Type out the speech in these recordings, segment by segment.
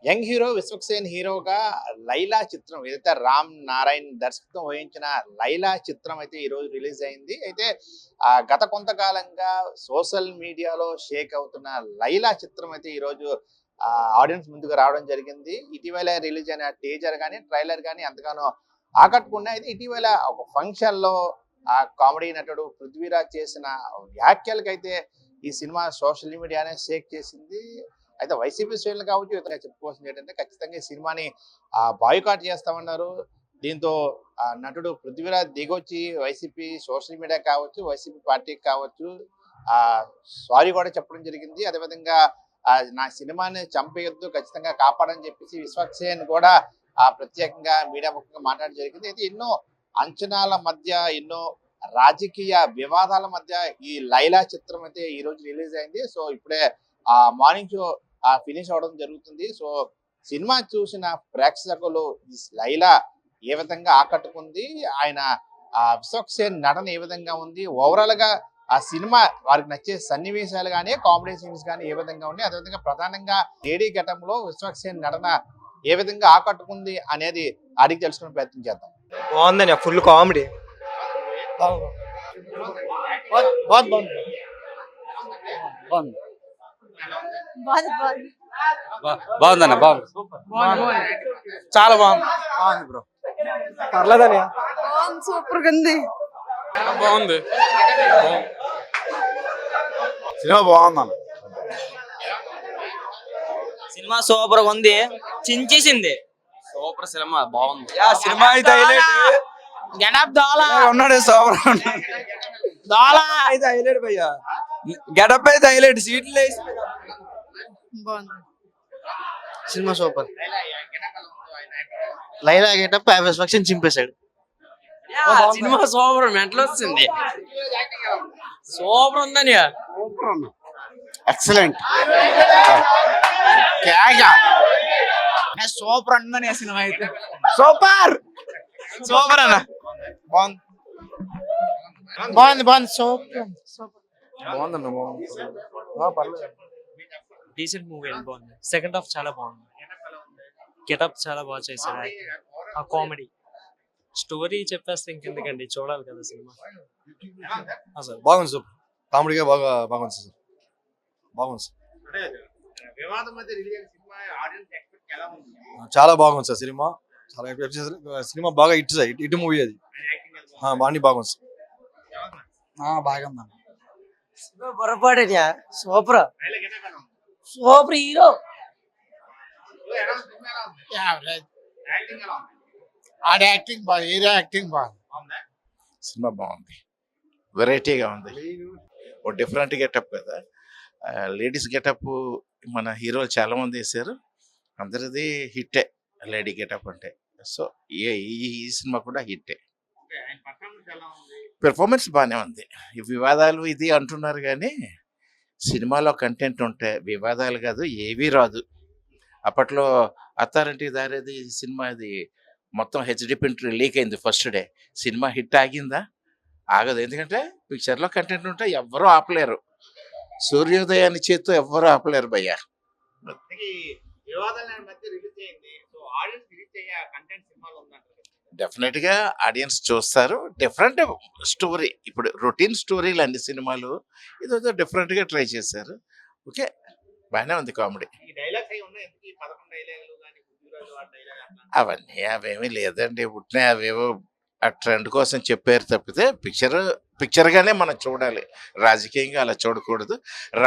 Young hero Vishwaksen హీరోగా 'లైలా' చిత్రం ఏదైతే రామ్ నారాయణ్ దర్శకత్వం వహించిన 'లైలా' చిత్రం అయితే ఈరోజు రిలీజ్ అయింది. అయితే గత కొంతకాలంగా సోషల్ మీడియాలో షేక్ అవుతున్న 'లైలా' చిత్రం అయితే ఈరోజు ఆడియన్స్ ముందుకు రావడం జరిగింది. ఇటీవల రిలీజ్ అయిన టీజర్ గాని, ట్రైలర్ గాని ఎంతగానో ఆకట్టుకున్నాయి. అయితే ఇటీవల ఒక ఫంక్షన్‌లో కామెడీ నటుడు 'పృథ్వీరాజ్' చేసిన వ్యాఖ్యలకైతే ఈ సినిమా సోషల్ మీడియానే షేక్ చేసింది. అయితే వైసీపీ శ్రేణులు కావచ్చు, ఇతర చెప్పుకోవాల్సింది ఏంటంటే ఖచ్చితంగా ఈ సినిమాని బాయ్‌కాట్ చేస్తామన్నారు. దీంతో నటుడు 'పృథ్వీరాజ్' దిగొచ్చి వైసీపీ సోషల్ మీడియా కావచ్చు, వైసీపీ పార్టీకి కావచ్చు సారీ కూడా చెప్పడం జరిగింది. అదేవిధంగా నా సినిమాని చంపేయొద్దు, ఖచ్చితంగా కాపాడని చెప్పేసి విశ్వక్సేన్ కూడా ప్రత్యేకంగా మీడియా ముఖంగా మాట్లాడడం జరిగింది. అయితే ఎన్నో అంచనాల మధ్య, ఎన్నో రాజకీయ వివాదాల మధ్య ఈ 'లైలా' చిత్రం అయితే ఈ రోజు రిలీజ్ అయింది. సో ఇప్పుడే మార్నింగ్ షో ఫినిష్ అవ్వడం జరుగుతుంది. సో సినిమా చూసిన ప్రేక్షకులు ఈ 'లైలా' ఏ విధంగా ఆకట్టుకుంది, ఆయన విశ్వక్సేన్ నటన ఏ విధంగా ఉంది, ఓవరాల్ గా ఆ సినిమా వారికి నచ్చే సన్నివేశాలు కానీ, కామెడీ సీన్స్ కానీ ఏ విధంగా ఉన్నాయి, అదేవిధంగా ప్రధానంగా లేడీ ఘటంలో లో విశ్వక్సేన్ నటన ఏ విధంగా ఆకట్టుకుంది అనేది అడిగి తెలుసుకునే ప్రయత్నం చేద్దాం. బాగుందని ఫుల్ కామెడీ. బాగుందన్న బాగుంది, చాలా బాగుంది. బాగుంది బ్రో, పర్లేదని సూపర్ గా ఉంది. బాగుంది, సినిమా బాగుందన్న. సినిమా సూపర్ గా ఉంది, చించేసింది. సూపర్ సినిమా బాగుంది. సినిమా అయితే హైలైట్. గెటప్ దోలా ఉన్నాడు సూపర్ దోలా అయితే హైలైట్ భయ్యా. గెటప్ అయితే హైలైట్. సీట్లు వేసి cinema super. Laila getup Vishwaksen చింపేశాడు. సినిమా సూపర్, మెంటల్ వచ్చింది. సూపర్ ఉందని ఎక్సలెంట్. సూపర్ ఉందని సినిమా అయితే సూపర్ సూపర్ అన్న. బాగుంది బాగుంది బాగుంది సూపర్. బాగుందన్న, బాగుంది. పర్లేదు. డీసెంట్ మూవీ అండి, బాగుంది. సెకండ్ హాఫ్ చాలా బాగుంది, గెటప్ చాలా బాగా చేశారు. ఆ కామెడీ స్టోరీ చెప్పేస్తే ఇంకెందుకండి, చూడాలి కదా సినిమా. సార్ బాగుంది, సూపర్ కామెడీగా బాగుంది సార్. బాగుంది సార్, వివాదం మధ్య రిలీజ్ అయిన సినిమా ఆడియన్స్ ఎక్స్పెక్ట్ ఎలా ఉంది? చాలా బాగుంది సార్. సినిమా చాలా ఎక్స్పెక్ట్ చేశారు. సినిమా బాగా హిట్ మూవీ అది. బాగుంది బాగుంది సార్. బాగుందన్న. పొరపాటు సూపర్ సూపర్ హీరో. ఆడ యాక్టింగ్ బాగుంది, హీరో యాక్టింగ్ బాగుంది. సినిమా బాగుంది, వెరైటీగా ఉంది, ఓ డిఫరెంట్ గెటప్ కదా. లేడీస్ గెటప్ మన హీరోలు చాలా మంది వేసారు, అందరిది హిట్టే లేడీ గెటప్ అంటే. సో ఈ సినిమా కూడా హిట్టే. పెర్ఫార్మెన్స్ బాగానే ఉంది. ఈ వివాదాలు ఇది అంటున్నారు కానీ సినిమాలో కంటెంట్ ఉంటే వివాదాలు కాదు ఏవీ రాదు. అప్పట్లో అత్తారింటి దారేది సినిమా అది మొత్తం హెచ్డి ప్రింట్ లీక్ అయింది ఫస్ట్ డే. సినిమా హిట్ ఆగిందా? ఆగదు. ఎందుకంటే పిక్చర్లో కంటెంట్ ఉంటే ఎవ్వరూ ఆపలేరు. సూర్యోదయాన్ని చేత్తో ఎవ్వరూ ఆపలేరు భయ్యా. డెఫినెట్ గా ఆడియన్స్ చూస్తారు. డిఫరెంట్ స్టోరీ, ఇప్పుడు రొటీన్ స్టోరీలు అన్ని సినిమాలు, ఇదేదో డిఫరెంట్ గా ట్రై చేశారు. ఓకే, బాగానే ఉంది కామెడీ. అవన్నీ అవేమీ లేదండి, పుట్టిన అవేవో ఆ ట్రెండ్ కోసం చెప్పారు తప్పితే పిక్చర్ గానే మనం చూడాలి. రాజకీయంగా అలా చూడకూడదు.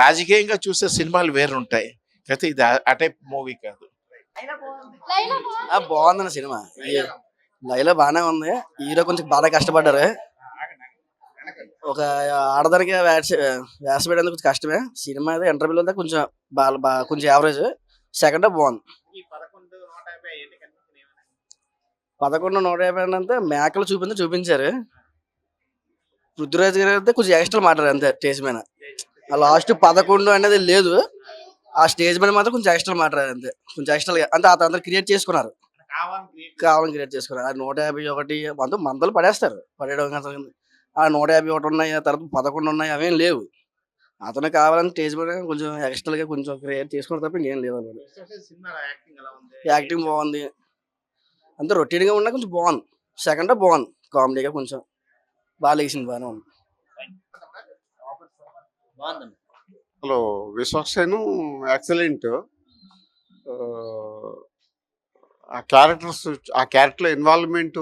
రాజకీయంగా చూసే సినిమాలు వేరు ఉంటాయి, అయితే ఇది ఆ టైప్ మూవీ కాదు. బాగుందన్న సినిమా. లైలా బాగానే ఉంది. హీరో కొంచెం బాగా కష్టపడ్డారు. ఒక ఆడదానికి వేష పెట్టేందుకు కొంచెం కష్టమే. సినిమా అయితే ఇంటర్వ్యూలో అంతా కొంచెం కొంచెం యావరేజ్. సెకండ్ హాఫ్ బాగుంది. 11,150 అంతా మేకలు చూపించారు. పృథ్వీరాజ్ గారు అయితే కొంచెం ఎక్స్ట్రా మాట్లాడారు అంతే స్టేజ్ మీద. లాస్ట్ 11 అనేది లేదు, ఆ స్టేజ్ మీద మాత్రం కొంచెం ఎక్స్ట్రా మాట్లాడారు అంతే. కొంచెం ఎక్స్ట్రా అంతే అందరు క్రియేట్ చేసుకున్నారు, కావాలని క్రియేట్ చేసుకున్నారు. అది 151 మందలు పడేస్తారు. పడేయడం ఆ 151 ఉన్నాయి, తర్వాత 11 ఉన్నాయి, అవేం లేవు. అతను కావాలని స్టేజ్ మీద కొంచెం ఎక్స్ట్రాగా కొంచెం క్రియేట్ చేసుకున్న తప్ప ఇంకేం లేదు అన్నమాట. సినిమా యాక్టింగ్ ఎలా ఉంది? యాక్టింగ్ బాగుంది, అంత రొటీన్గా ఉన్నా కొంచెం బాగుంది. సెకండ్ హాఫ్ బాగుంది, కామెడీగా కొంచెం బాగా లేచింది, బాగానే ఉంది. బాగుందండి. Hello, Vishwaksen excellent. ఆ క్యారెక్టర్ ఇన్వాల్వ్మెంట్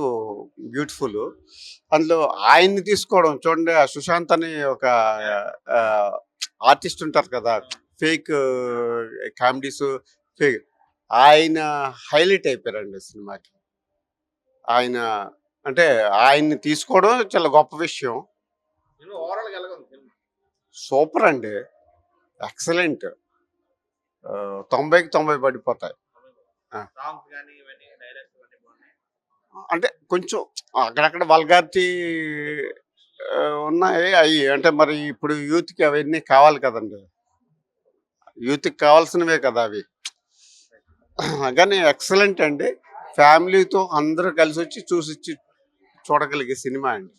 బ్యూటిఫుల్. అందులో ఆయన్ని తీసుకోవడం చూడండి, ఆ సుశాంత్ అని ఒక ఆర్టిస్ట్ ఉంటారు కదా, ఫేక్ కామెడీస్, ఫేక్, ఆయన హైలైట్ అయిపోయారండి సినిమాకి. ఆయన అంటే ఆయన్ని తీసుకోవడం చాలా గొప్ప విషయం. ఓవరాల్ గా ఎలా ఉంది సినిమా? సూపర్ అండి, ఎక్సలెంట్. 90కి 90 పడిపోతాయి. సాంగ్స్ కానీ ఇవన్నీ డైలాగ్స్ ఇవన్నీ బాగున్నాయి. అంటే కొంచెం అక్కడక్కడ వల్గారిటీ ఉన్నాయి. అవి అంటే మరి ఇప్పుడు యూత్కి అవన్నీ కావాలి కదండి, యూత్కి కావాల్సినవే కదా అవి. కానీ ఎక్సలెంట్ అండి, ఫ్యామిలీతో అందరూ కలిసి వచ్చి చూడగలిగే సినిమా అండి.